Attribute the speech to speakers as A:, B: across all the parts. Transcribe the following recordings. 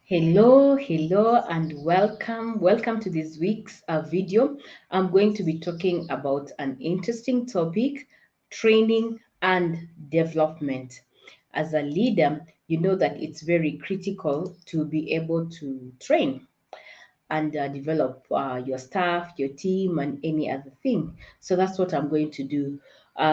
A: Hello, and welcome. Welcome to this week's video. I'm going to be talking about an interesting topic training and development. As a leader, you know that it's very critical to be able to train and develop your staff, your team, and any other thing. So that's what I'm going to do.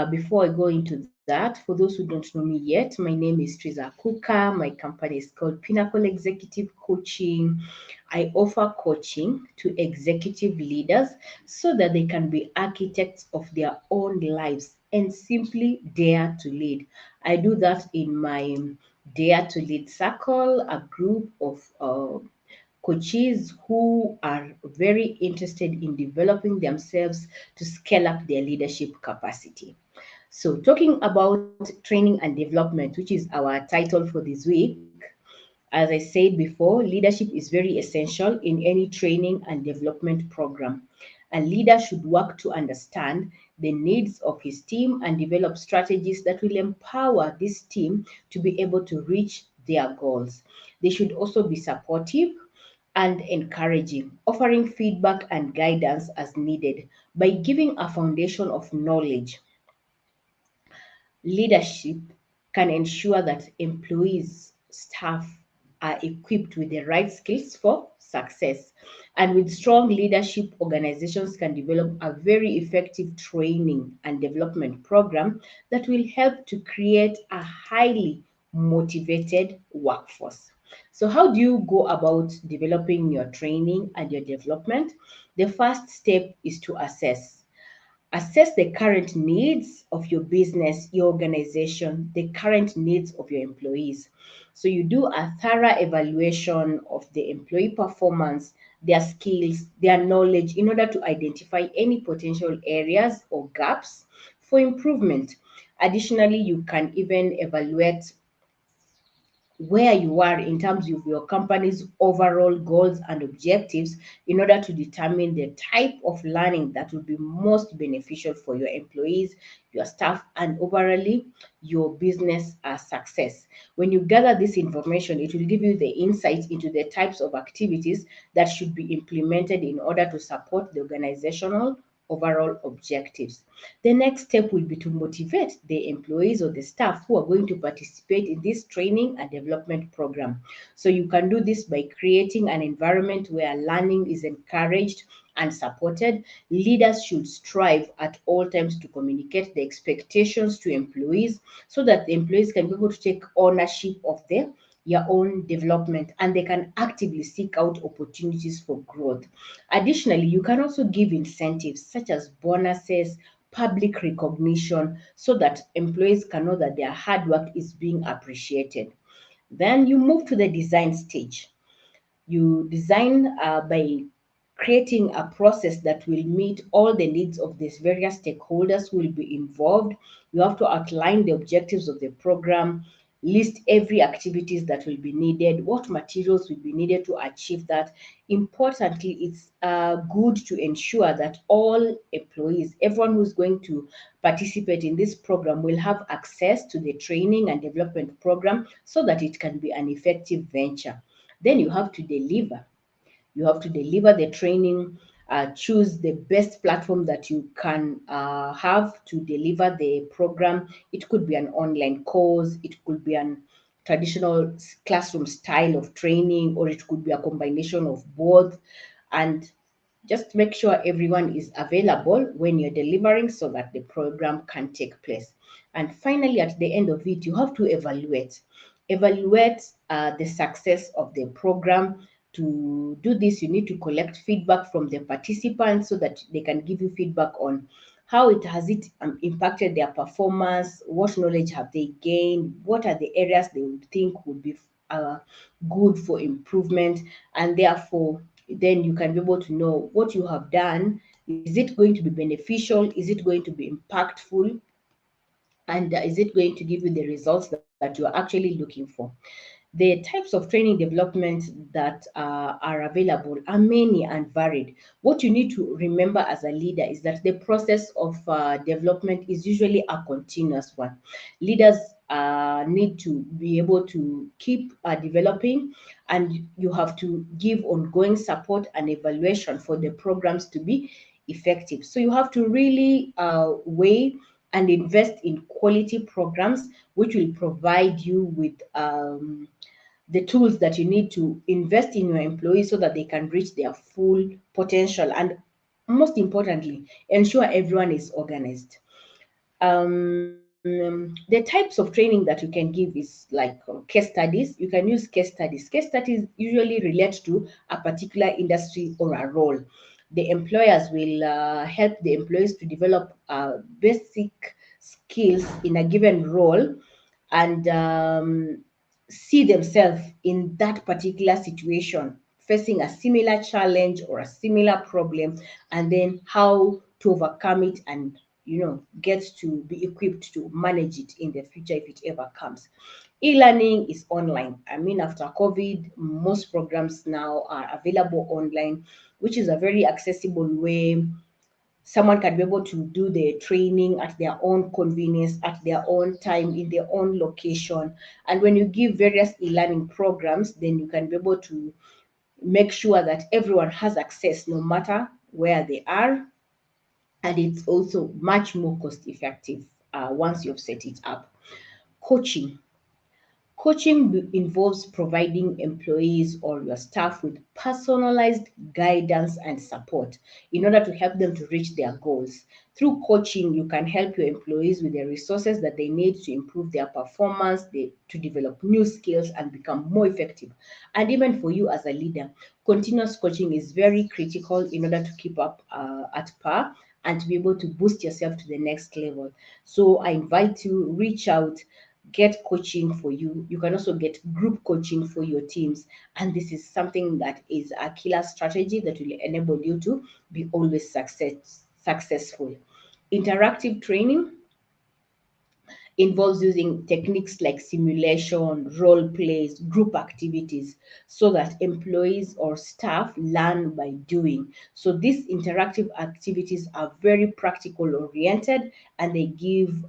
A: Before I go into that, for those who don't know me yet, my name is Triza Kuka. My company is called Pinnacle Executive Coaching. I offer coaching to executive leaders so that they can be architects of their own lives and simply dare to lead. I do that in my Dare to Lead Circle, a group of coaches who are very interested in developing themselves to scale up their leadership capacity. So, talking about training and development, which is our title for this week, as I said before, leadership is very essential in any training and development program. A leader should work to understand the needs of his team and develop strategies that will empower this team to be able to reach their goals. They should also be supportive and encouraging, offering feedback and guidance as needed. By giving a foundation of knowledge, leadership can ensure that employees, staff are equipped with the right skills for success. And with strong leadership, organizations can develop a very effective training and development program that will help to create a highly motivated workforce. So, how do you go about developing your training and your development? The first step is to assess the current needs of your business, your organization, the current needs of your employees. So you do a thorough evaluation of the employee performance, their skills, their knowledge in order to identify any potential areas or gaps for improvement. Additionally, you can even evaluate where you are in terms of your company's overall goals and objectives in order to determine the type of learning that will be most beneficial for your employees, your staff, and overall your business success. When you gather this information, it will give you the insight into the types of activities that should be implemented in order to support the organizational overall objectives. The next step will be to motivate the employees or the staff who are going to participate in this training and development program. So you can do this by creating an environment where learning is encouraged and supported. Leaders should strive at all times to communicate the expectations to employees so that the employees can be able to take ownership of their own development and they can actively seek out opportunities for growth. Additionally, you can also give incentives such as bonuses, public recognition, so that employees can know that their hard work is being appreciated. Then you move to the design stage. You design by creating a process that will meet all the needs of these various stakeholders who will be involved. You have to outline the objectives of the program, list every activities that will be needed, what materials will be needed to achieve that. Importantly, it's good to ensure that all employees, everyone who's going to participate in this program, will have access to the training and development program so that it can be an effective venture. Then you have to deliver the training, choose the best platform that you can have to deliver the program. It could be an online course, it could be an traditional classroom style of training, or it could be a combination of both. And just make sure everyone is available when you're delivering so that the program can take place. And finally, at the end of it, you have to evaluate the success of the program. To do this, you need to collect feedback from the participants so that they can give you feedback on how it impacted their performance, what knowledge have they gained, what are the areas they would think would be uh, good for improvement, and therefore then you can be able to know what you have done. Is it going to be beneficial? Is it going to be impactful? And is it going to give you the results that you're actually looking for? The types of training development that are available are many and varied. What you need to remember as a leader is that the process of development is usually a continuous one. Leaders need to be able to keep developing, and you have to give ongoing support and evaluation for the programs to be effective. So you have to really weigh and invest in quality programs which will provide you with the tools that you need to invest in your employees so that they can reach their full potential, and most importantly, ensure everyone is organized. The types of training that you can give is like case studies. You can use case studies. Case studies usually relate to a particular industry or a role. The employers will help the employees to develop basic skills in a given role, and see themselves in that particular situation, facing a similar challenge or a similar problem, and then how to overcome it, and get to be equipped to manage it in the future if it ever comes. E-learning is online. I mean, after COVID, most programs now are available online, which is a very accessible way. Someone can be able to do the training at their own convenience, at their own time, in their own location. And when you give various e-learning programs, then you can be able to make sure that everyone has access no matter where they are. And it's also much more cost effective once you've set it up. Coaching. Coaching involves providing employees or your staff with personalized guidance and support in order to help them to reach their goals. Through coaching, you can help your employees with the resources that they need to improve their performance, to develop new skills, and become more effective. And even for you as a leader, continuous coaching is very critical in order to keep up at par and to be able to boost yourself to the next level. So I invite you, reach out, get coaching for you. You can also get group coaching for your teams. And this is something that is a killer strategy that will enable you to be always successful. Interactive training involves using techniques like simulation, role plays, group activities, so that employees or staff learn by doing. So these interactive activities are very practical oriented, and they give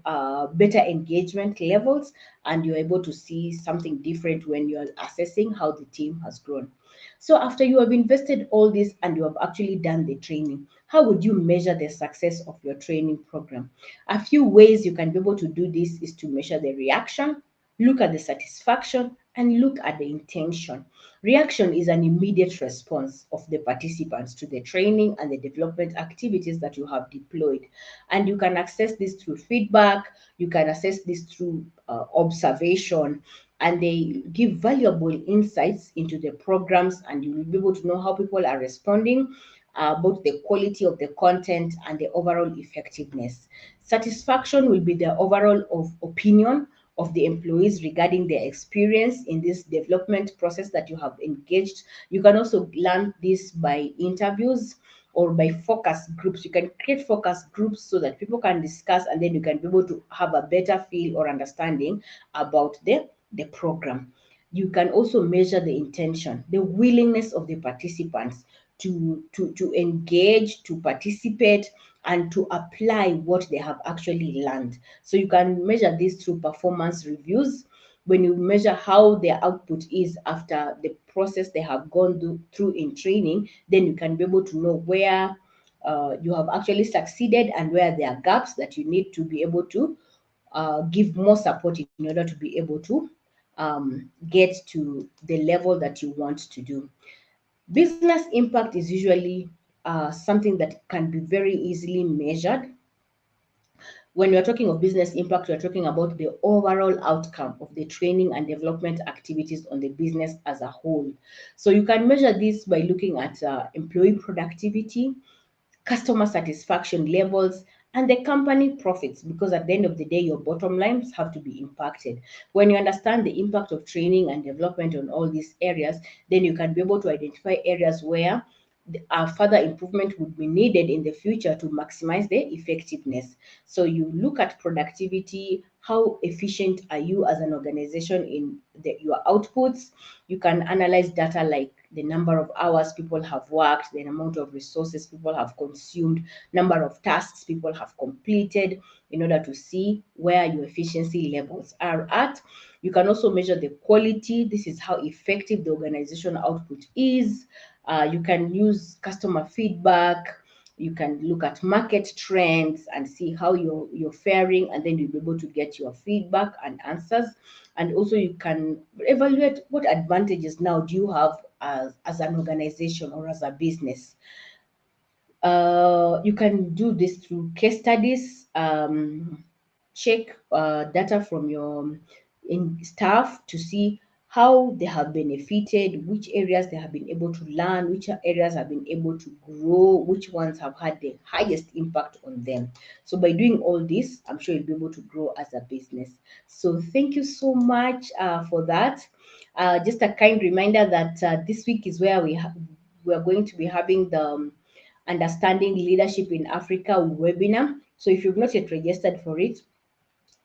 A: better engagement levels, and you're able to see something different when you're assessing how the team has grown. So after you have invested all this and you have actually done the training, how would you measure the success of your training program? A few ways you can be able to do this is to measure the reaction, look at the satisfaction, and look at the intention. Reaction is an immediate response of the participants to the training and the development activities that you have deployed. And you can access this through feedback, you can assess this through observation, and they give valuable insights into the programs, and you will be able to know how people are responding, both the quality of the content and the overall effectiveness. Satisfaction will be the overall opinion of the employees regarding their experience in this development process that you have engaged. You can also learn this by interviews or by focus groups. You can create focus groups so that people can discuss, and then you can be able to have a better feel or understanding about the program. You can also measure the intention, the willingness of the participants to engage, to participate, and to apply what they have actually learned. So you can measure this through performance reviews. When you measure how their output is after the process they have gone through in training, then you can be able to know where you have actually succeeded and where there are gaps that you need to be able to give more support in order to be able to get to the level that you want to do. Business impact is usually something that can be very easily measured. When you're talking of business impact, you're talking about the overall outcome of the training and development activities on the business as a whole. So you can measure this by looking at employee productivity, customer satisfaction levels, and the company profits, because at the end of the day, your bottom lines have to be impacted. When you understand the impact of training and development on all these areas, then you can be able to identify areas where further improvement would be needed in the future to maximize the effectiveness. So you look at productivity, how efficient are you as an organization in your outputs. You can analyze data like the number of hours people have worked, the amount of resources people have consumed, number of tasks people have completed, in order to see where your efficiency levels are at. You can also measure the quality. This is how effective the organization output is. You can use customer feedback. You can look at market trends and see how you're faring, and then you'll be able to get your feedback and answers. And also you can evaluate what advantages now do you have as an organization or as a business. You can do this through case studies. Check data from your staff to see how they have benefited, which areas they have been able to learn, which areas have been able to grow, which ones have had the highest impact on them. So by doing all this, I'm sure you'll be able to grow as a business. So thank you so much for that. Just a kind reminder that this week is where we are going to be having the Understanding Leadership in Africa webinar. So if you've not yet registered for it,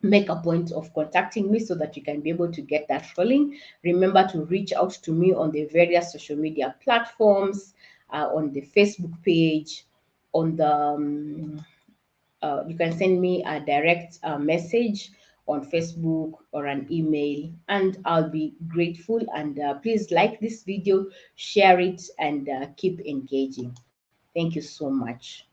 A: make a point of contacting me so that you can be able to get that rolling. Remember to reach out to me on the various social media platforms, on the Facebook page, on the you can send me a direct message on Facebook or an email, and I'll be grateful. And please like this video, share it, and keep engaging. Thank you so much.